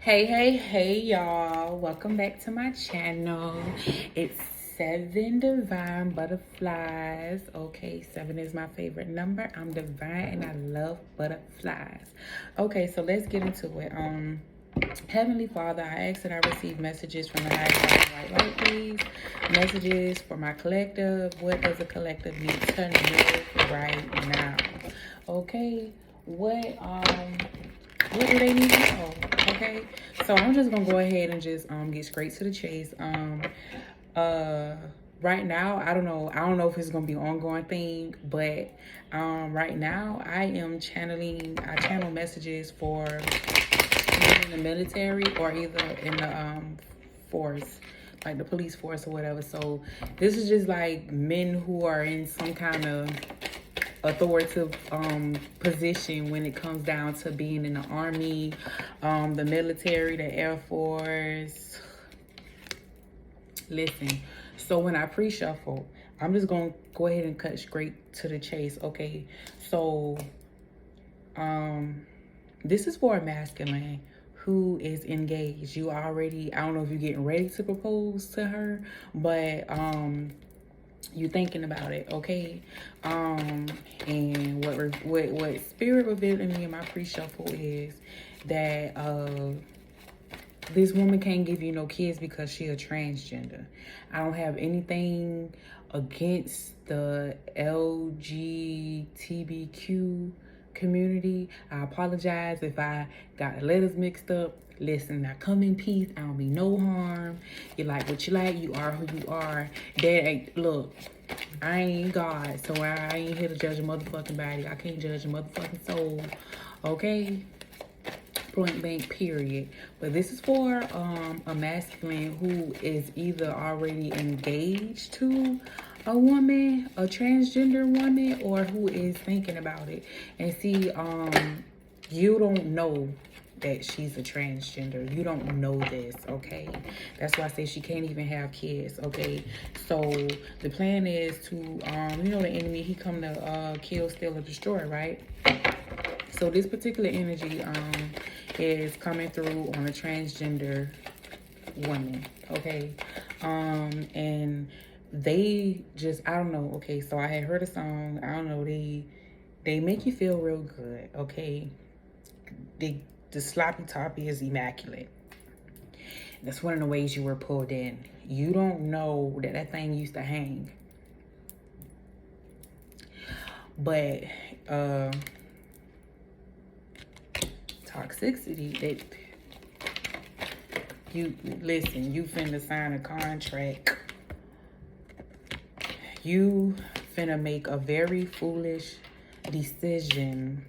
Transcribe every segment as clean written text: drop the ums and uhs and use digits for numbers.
Hey, y'all. Welcome back to my channel. It's 7 divine butterflies. Okay, 7 is my favorite number. I'm divine and I love butterflies. Okay, so let's get into it. Heavenly Father, I ask that I receive messages from the highest white light, please. Messages for my collective. What does a collective need to know right now? Okay, what do they need to know? Okay, so I'm just gonna go ahead and just get straight to the chase. Uh right now, I don't know if it's gonna be an ongoing thing, but right now I channel messages for either in the military or either in the force, like the police force or whatever. So this is just like men who are in some kind of authoritative position when it comes down to being in the army, the military, the Air Force. Listen, so when I pre-shuffle, I'm just gonna go ahead and cut straight to the chase. Okay, so this is for a masculine who is engaged. You already, I don't know if you're getting ready to propose to her, but you thinking about it, okay? And what spirit revealed to me in my pre-shuffle is that this woman can't give you no kids because she a transgender. I don't have anything against the LGBTQ community. I apologize if I got the letters mixed up. Listen, I come in peace. I don't mean no harm. You like what you like. You are who you are. Look, I ain't God, so I ain't here to judge a motherfucking body. I can't judge a motherfucking soul. Okay? Point blank, period. But this is for a masculine who is either already engaged to a woman, a transgender woman, or who is thinking about it. And see, you don't know that she's a transgender. You don't know this, okay? That's why I say she can't even have kids, okay? So the plan is to, the enemy, he come to kill, steal, or destroy, right? So this particular energy is coming through on a transgender woman, okay? And they just, I don't know, okay? So I had heard a song, I don't know, they make you feel real good, okay? The sloppy toppy is immaculate. That's one of the ways you were pulled in. You don't know that thing used to hang. But toxicity, that you finna sign a contract. You finna make a very foolish decision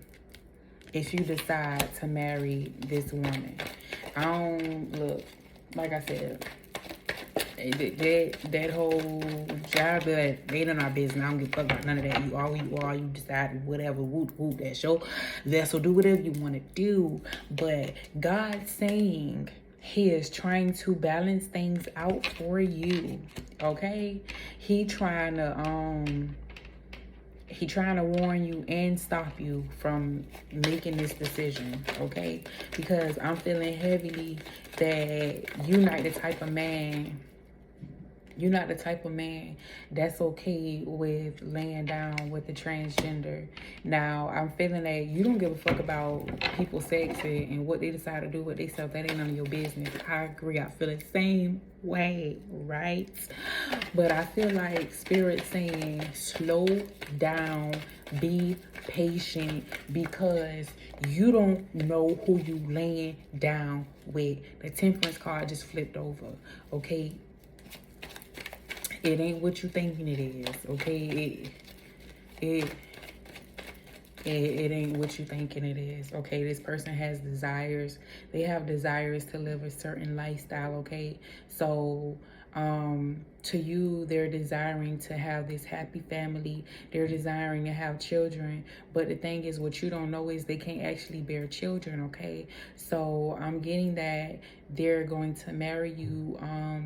if you decide to marry this woman. I don't, look, like I said, that whole job, that they done our business. I don't give a fuck about none of that. You are who you are. You decide whatever. Whoop, whoop. That's your vessel. Do whatever you want to do. But God's saying he is trying to balance things out for you. Okay? He trying to warn you and stop you from making this decision, okay? Because I'm feeling heavily that you're not the type of man that's okay with laying down with the transgender. Now, I'm feeling that you don't give a fuck about people's sex and what they decide to do with themselves. That ain't none of your business. I agree. I feel the same way, right? But I feel like Spirit saying, slow down, be patient, because you don't know who you laying down with. The Temperance card just flipped over, okay? It ain't what you thinking it is, okay? It ain't what you thinking it is, okay? This person has desires. They have desires to live a certain lifestyle, okay? So to you, they're desiring to have this happy family. They're desiring to have children. But the thing is, what you don't know is they can't actually bear children, okay? So I'm getting that they're going to marry you,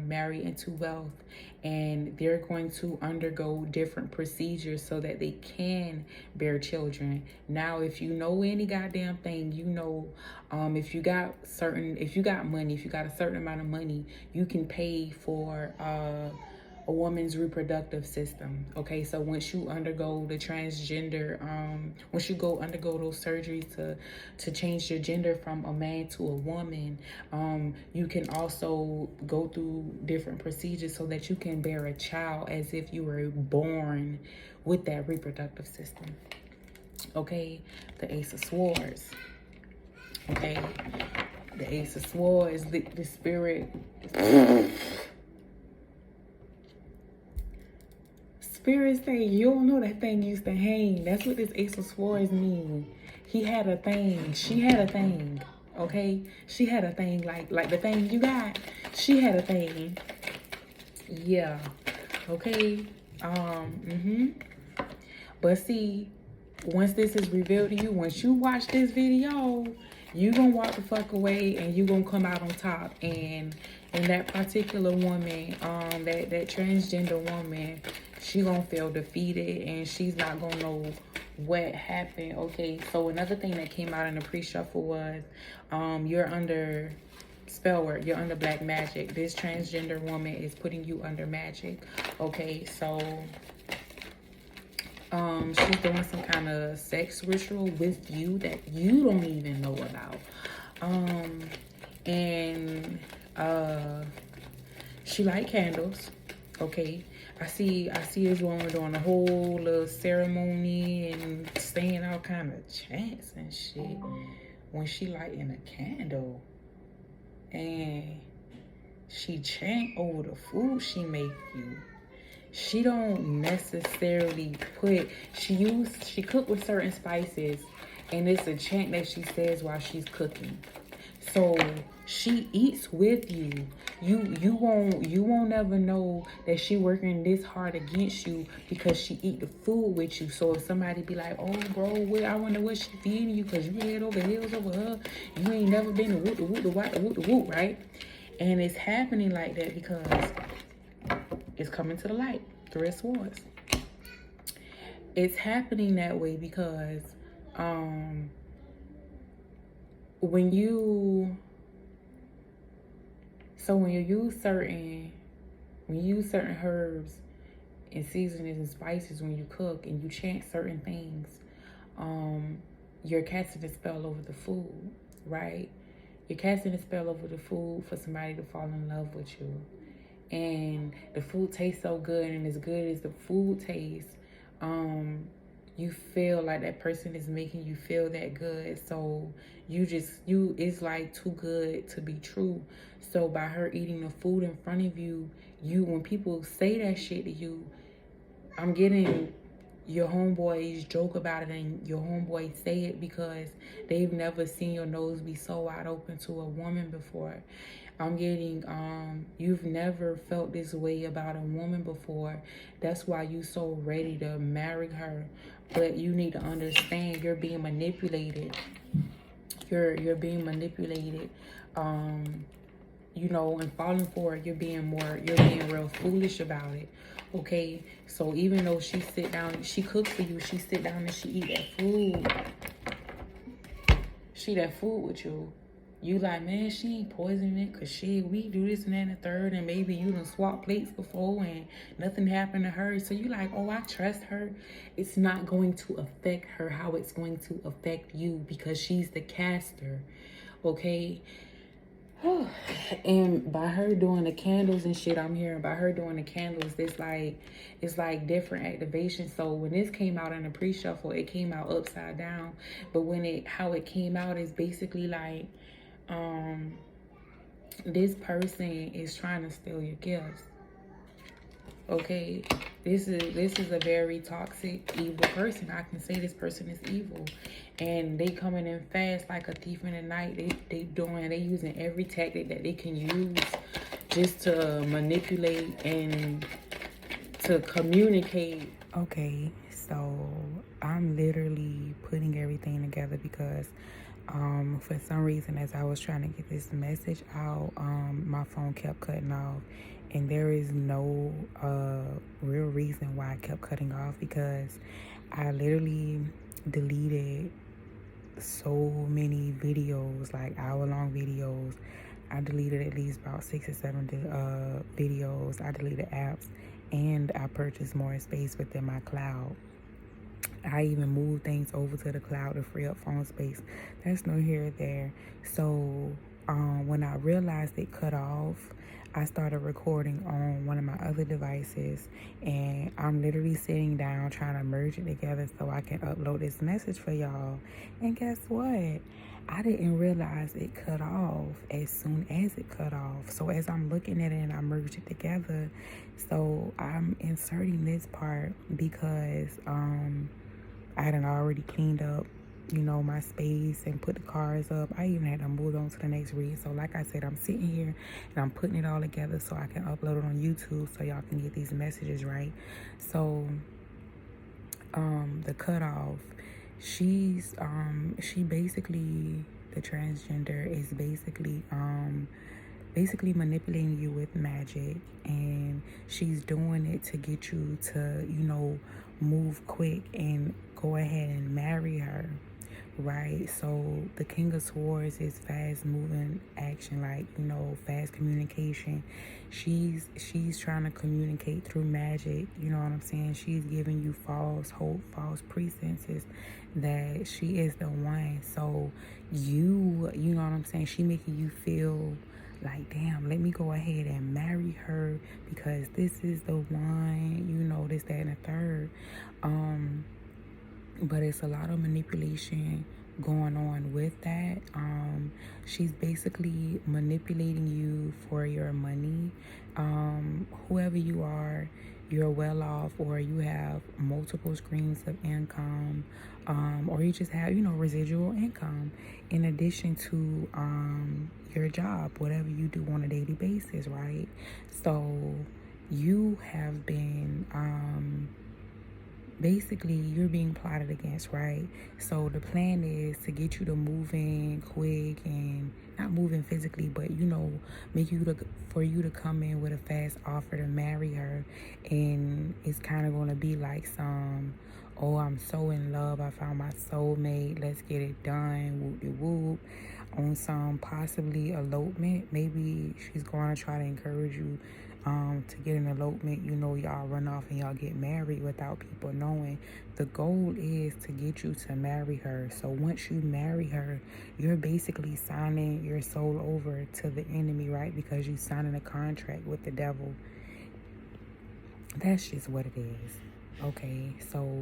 marry into wealth, and they're going to undergo different procedures so that they can bear children. Now, if you know any goddamn thing, you know, if you got money, if you got a certain amount of money, you can pay for a woman's reproductive system. Okay, so once you undergo the transgender, once you undergo those surgeries to change your gender from a man to a woman, you can also go through different procedures so that you can bear a child as if you were born with that reproductive system. Okay, the Ace of Swords. Okay, the Ace of Swords, the spirit. Spirit say, you don't know that thing used to hang. That's what this Ace of Swords mean. He had a thing. She had a thing. Okay? She had a thing like the thing you got. She had a thing. Yeah. Okay? But see, once this is revealed to you, once you watch this video, you gonna walk the fuck away and you gonna come out on top. And that particular woman, that transgender woman, she gonna feel defeated and she's not gonna know what happened. Okay, so another thing that came out in the pre-shuffle was you're under spell work, you're under black magic. This transgender woman is putting you under magic. Okay, so she's doing some kind of sex ritual with you that you don't even know about. And she like candles. Okay, I see this woman doing a whole little ceremony and saying all kind of chants and shit when she lighting a candle, and she chant over the food she make you. She don't necessarily she cook with certain spices, and it's a chant that she says while she's cooking. So she eats with you. You won't ever know that she working this hard against you because she eat the food with you. So if somebody be like, oh bro, I wonder what she feeding you because you head over heels over her. You ain't never been to whoop, right? And it's happening like that because it's coming to the light. Three of Swords. It's happening that way because when you use certain herbs and seasonings and spices when you cook and you chant certain things, you're casting a spell over the food, right? You're casting a spell over the food for somebody to fall in love with you. And the food tastes so good, and as good as the food tastes, you feel like that person is making you feel that good. So it's like too good to be true. So by her eating the food in front of you, when people say that shit to you, I'm getting your homeboys joke about it and your homeboys say it because they've never seen your nose be so wide open to a woman before. I'm getting, you've never felt this way about a woman before. That's why you so ready to marry her. But you need to understand you're being manipulated. You're being manipulated. You know, and falling for it, you're being real foolish about it. Okay, so even though she cooks for you, she sit down and she eat that food. She eat that food with you. You like, man, she ain't poisoning it because we do this and that and the third, and maybe you done swap plates before and nothing happened to her. So you like, oh, I trust her. It's not going to affect her how it's going to affect you because she's the caster, okay? And by her doing the candles and shit, I'm hearing by her doing the candles, it's like different activation. So when this came out in the pre-shuffle, it came out upside down. But how it came out is basically like, this person is trying to steal your gifts. Okay, this is a very toxic, evil person. I can say this person is evil, and they coming in fast like a thief in the night. They using every tactic that they can use just to manipulate and to communicate. Okay, so I'm literally putting everything together because for some reason, as I was trying to get this message out, my phone kept cutting off, and there is no real reason why I kept cutting off, because I literally deleted so many videos, like hour-long videos. I deleted at least about 6 or 7 videos. I deleted apps, and I purchased more space within my cloud. I even moved things over to the cloud to free up phone space. That's no here or there. So when I realized it cut off, I started recording on one of my other devices, and I'm literally sitting down trying to merge it together so I can upload this message for y'all. And guess what? I didn't realize it cut off as soon as it cut off. So as I'm looking at it and I merged it together, so I'm inserting this part because I had already cleaned up, my space and put the cars up. I even had to move on to the next read. So like I said, I'm sitting here and I'm putting it all together so I can upload it on YouTube so y'all can get these messages right. So the cutoff, she basically, the transgender is basically manipulating you with magic, and she's doing it to get you to move quick and go ahead and marry her, right? So the King of Swords is fast moving action, like fast communication. She's trying to communicate through magic, you know what I'm saying? She's giving you false hope, false pretenses that she is the one. So you know what I'm saying, she making you feel like, damn, let me go ahead and marry her because this is the one, this, that, and the third. But it's a lot of manipulation going on with that. She's basically manipulating you for your money. Whoever you are, you're well off, or you have multiple streams of income, or you just have, residual income in addition to your job, whatever you do on a daily basis, right? So you have been basically, you're being plotted against, right? So the plan is to get you to move in quick, and not moving physically, but for you to come in with a fast offer to marry her. And it's kind of going to be like some, oh, I'm so in love, I found my soulmate, let's get it done, whoop-de-whoop. On some possibly elopement. Maybe she's going to try to encourage you to get an elopement. Y'all run off and y'all get married without people knowing. The goal is to get you to marry her. So once you marry her, you're basically signing your soul over to the enemy, right? Because you're signing a contract with the devil. That's just what it is. Okay, so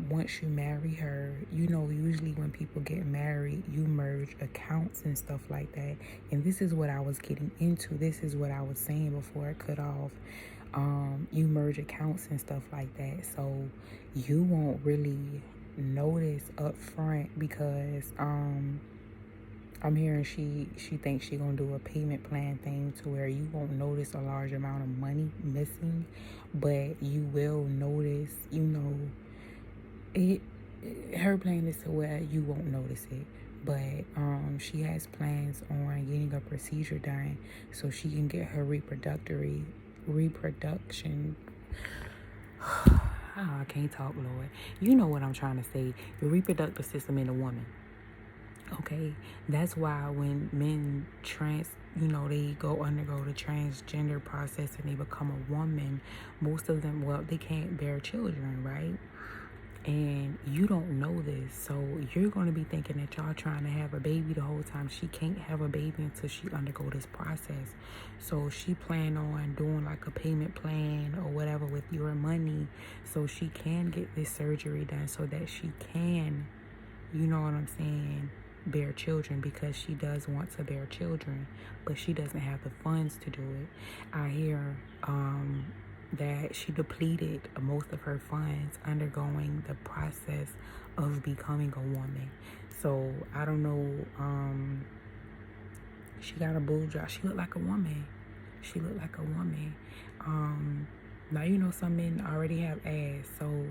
once you marry her, usually when people get married, you merge accounts and stuff like that. And this is what I was getting into. This is what I was saying before it cut off. You merge accounts and stuff like that. So you won't really notice up front because I'm hearing she thinks she gonna do a payment plan thing to where you won't notice a large amount of money missing, but you will notice, her plan is to where you won't notice it. But she has plans on getting a procedure done so she can get her reproduction. I can't talk, Lord. You know what I'm trying to say. The reproductive system in a woman. Okay, that's why when men they undergo the transgender process and they become a woman, most of them, they can't bear children, right? And you don't know this, so you're going to be thinking that y'all trying to have a baby the whole time. She can't have a baby until she undergo this process. So she plan on doing like a payment plan or whatever with your money so she can get this surgery done so that she can, you know what I'm saying, bear children, because she does want to bear children, but she doesn't have the funds to do it. I hear that she depleted most of her funds undergoing the process of becoming a woman. So I don't know. She got a boob job. She looked like a woman. She looked like a woman. Now, you know, some men already have ass, so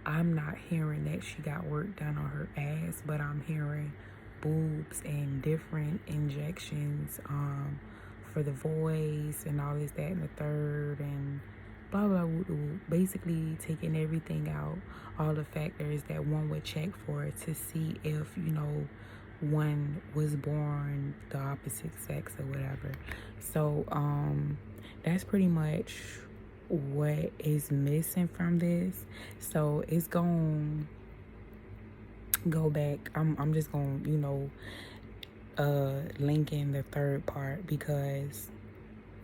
I'm not hearing that she got work done on her ass, but I'm hearing boobs and different injections for the voice and all this, that, and the third, and blah, blah, woo, woo. Basically taking everything out, all the factors that one would check for to see if, you know, one was born the opposite sex or whatever. So that's pretty much what is missing from this. So it's gonna go back. I'm just gonna, you know, link in the third part, because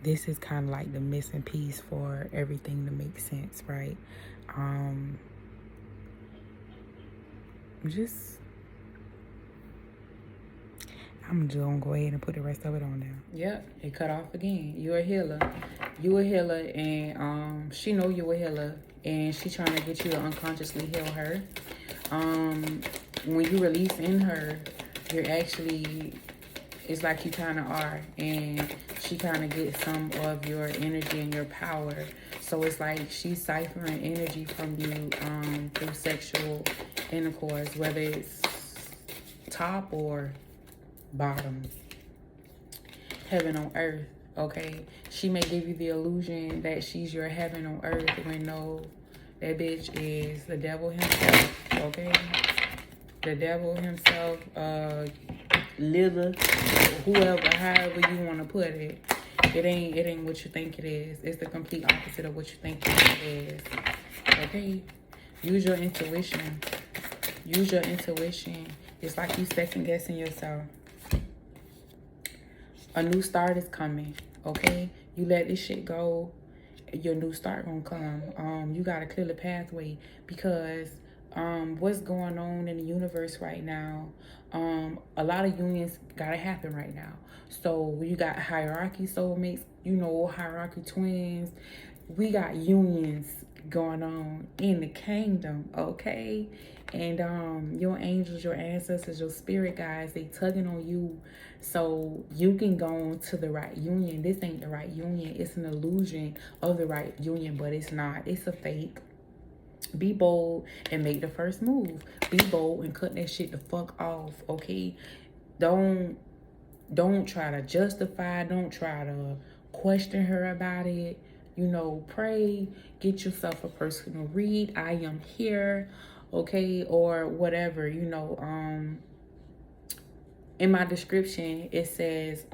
this is kind of like the missing piece for everything to make sense, right? I'm just gonna go ahead and put the rest of it on there. Yep, it cut off again. You're a healer. You a healer, and she know you a healer, and she trying to get you to unconsciously heal her. When you release in her, you're actually, it's like you kind of are, and she kind of gets some of your energy and your power. So it's like she's ciphering energy from you through sexual intercourse, whether it's top or bottom, heaven on earth. Okay, she may give you the illusion that she's your heaven on earth, when no, that bitch is the devil himself. Okay, the devil himself, Lilith, whoever, however you want to put it. It ain't what you think it is. It's the complete opposite of what you think it is. Okay, use your intuition. Use your intuition. It's like you second guessing yourself. A new start is coming, okay? You let this shit go, your new start gonna come. You gotta clear the pathway, because what's going on in the universe right now, a lot of unions gotta happen right now. So you got hierarchy soulmates, you know, hierarchy twins. We got unions going on in the kingdom, okay? And your angels, your ancestors, your spirit guides, they tugging on you so you can go on to the right union. This ain't the right union. It's an illusion of the right union, but it's not. It's a fake. Be bold and make the first move. Be bold and cut that shit the fuck off, okay? Don't try to justify. Don't try to question her about it. You know, pray. Get yourself a personal read. I am here, okay? Or whatever, you know. In my description, it says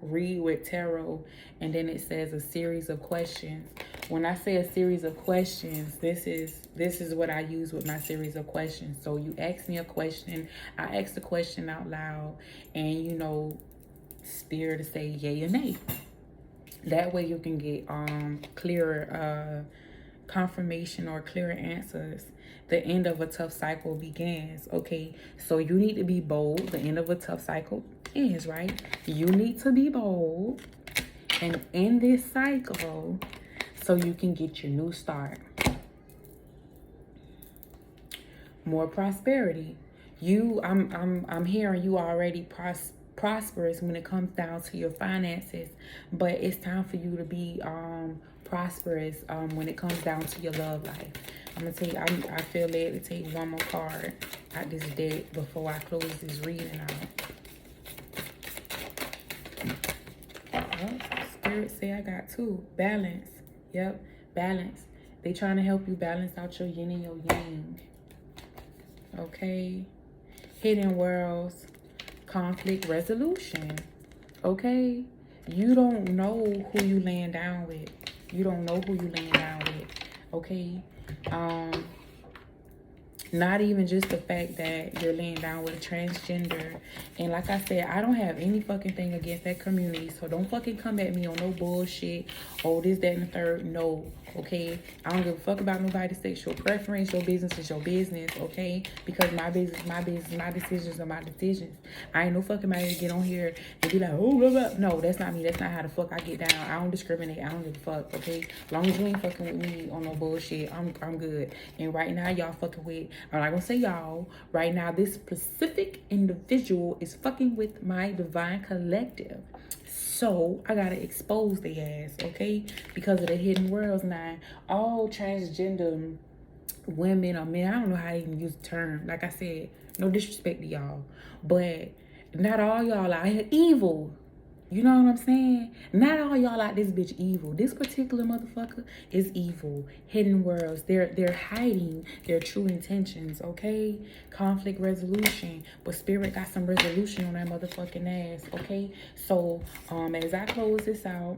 read with tarot, and then it says a series of questions. When I say a series of questions, this is what I use with my series of questions. So you ask me a question, I ask the question out loud, and you know, spirit to say yay or nay. That way you can get clearer confirmation or clearer answers. The end of a tough cycle begins, okay? So you need to be bold. The end of a tough cycle ends, right? You need to be bold and end this cycle so you can get your new start. More prosperity. I'm hearing you already prosperous when it comes down to your finances, but it's time for you to be prosperous when it comes down to your love life. I'm gonna tell you, I feel led to take one more card out this deck before I close this reading out. Spirit say I got two. Balance. Yep, balance. They trying to help you balance out your yin and your yang. Okay. Hidden worlds. Conflict resolution. Okay. You don't know who you laying down with. You don't know who you laying down with. Okay. Not even just the fact that you're laying down with a transgender. And like I said, I don't have any fucking thing against that community. So don't fucking come at me on no bullshit. Oh, this, that, and the third. No. Okay? I don't give a fuck about nobody's sexual preference. Your business is your business. Okay? Because my business, my decisions are my decisions. I ain't no fucking matter to get on here and be like, oh, blah, blah. No, that's not me. That's not how the fuck I get down. I don't discriminate. I don't give a fuck. Okay? As long as you ain't fucking with me on no bullshit, I'm good. And right now, y'all fucking with I'm not gonna say y'all. Right now, this specific individual is fucking with my divine collective. So I gotta expose their ass, okay? Because of the hidden worlds now. All transgender women or men, I don't know how to even use the term. Like I said, no disrespect to y'all. But not all y'all out here evil. You know what I'm saying? Not all y'all out this bitch evil. This particular motherfucker is evil. Hidden worlds. They're hiding their true intentions, okay? Conflict resolution. But spirit got some resolution on that motherfucking ass, okay? So, as I close this out,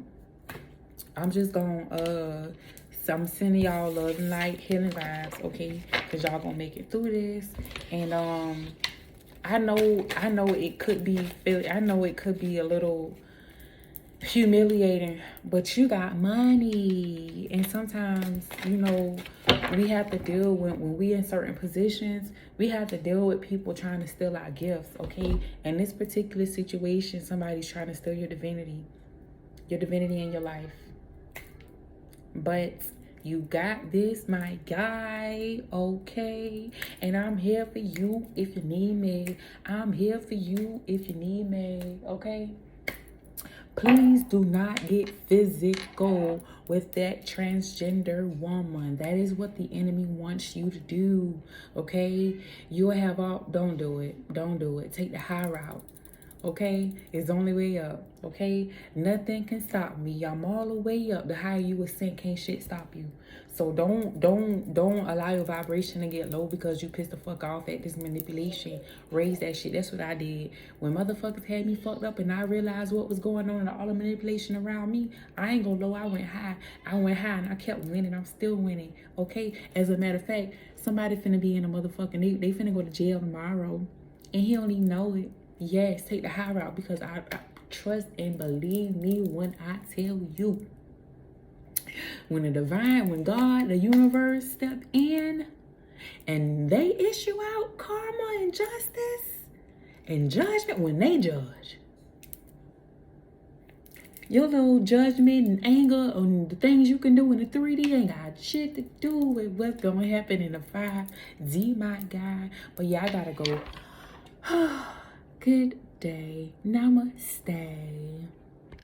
I'm just gonna I'm sending y'all love and light, healing vibes, okay? Cause y'all gonna make it through this. And I know it could be a little humiliating, but you got money. And sometimes, you know, we have to deal when we in certain positions, we have to deal with people trying to steal our gifts, okay? In this particular situation, somebody's trying to steal your divinity in your life. But you got this, my guy, okay? And I'm here for you if you need me. I'm here for you if you need me, okay? Please do not get physical with that transgender woman. That is what the enemy wants you to do, okay? You'll have all, don't do it. Don't do it. Take the high route. Okay, it's the only way up. Okay, nothing can stop me. I'm all the way up. The higher you ascend, can't shit stop you. So don't allow your vibration to get low because you pissed the fuck off at this manipulation. Raise that shit. That's what I did when motherfuckers had me fucked up, and I realized what was going on and all the manipulation around me. I ain't gonna low. I went high. And I kept winning. I'm still winning. Okay. As a matter of fact, somebody finna be in a motherfucking. They finna go to jail tomorrow, and he don't even know it. Yes, take the high route because I trust and believe me when I tell you. When the divine, when God, the universe step in and they issue out karma and justice and judgment, when they judge, your little judgment and anger on the things you can do in the 3D ain't got shit to do with what's going to happen in the 5D, my guy. But yeah, I gotta go. Good day. Namaste.